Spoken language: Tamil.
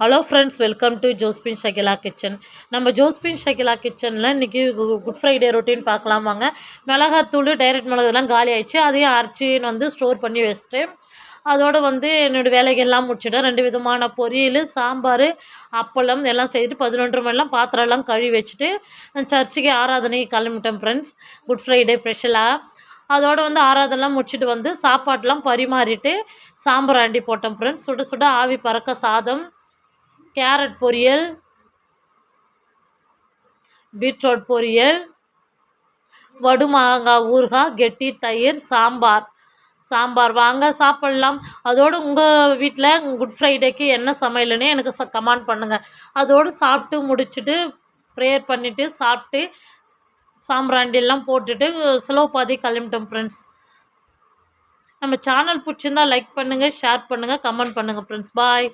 Hello friends, welcome to Josephine Shakila kitchen. நம்ம ஜோஸ்பின் ஷகிலா கிச்சனில் இன்றைக்கி குட் ஃப்ரைடே ரொட்டீன் பார்க்கலாம் வாங்க. மிளகாத்தூள் டைரக்ட் மிளகுலாம் காலி ஆயிடுச்சு. அதையும் அரைச்சின்னு வந்து ஸ்டோர் பண்ணி வச்சுட்டு அதோடு வந்து என்னோடய வேலைகள்லாம் முடிச்சுட்டேன். 2 விதமான பொரியல், சாம்பார், அப்பளம் எல்லாம் செய்துட்டு 11:30 மணிலாம் பாத்திரம்லாம் கழுவி வச்சுட்டு சர்ச்சுக்கு ஆராதனை கிளம்பிட்டேன் ஃப்ரெண்ட்ஸ். குட் ஃப்ரைடே ஸ்பெஷலாக அதோடு வந்து ஆராதனைலாம் முடிச்சுட்டு வந்து சாப்பாட்டெலாம் பரிமாறிட்டு சாம்பிராண்டி போட்டேன் ஃப்ரெண்ட்ஸ். சுட சுட ஆவி பறக்க சாதம், கேரட் பொரியல், பீட்ரூட் பொரியல், வடு மாங்காய் ஊறுகாய், கெட்டி தயிர், சாம்பார் வாங்க சாப்பிட்லாம். அதோடு உங்கள் வீட்டில் குட் ஃப்ரைடேக்கு என்ன சமையல்னு எனக்கு கமெண்ட் பண்ணுங்கள். அதோடு சாப்பிட்டு முடிச்சுட்டு ப்ரேயர் பண்ணிவிட்டு சாப்பிட்டு சாம்பிராண்டியெல்லாம் போட்டுட்டு ஸ்லோ பாதி கிளம்பிட்டோம் ஃப்ரெண்ட்ஸ். நம்ம சேனல் பிடிச்சிருந்தால் லைக் பண்ணுங்கள், ஷேர் பண்ணுங்கள், கமெண்ட் பண்ணுங்கள் ஃப்ரெண்ட்ஸ். பாய்.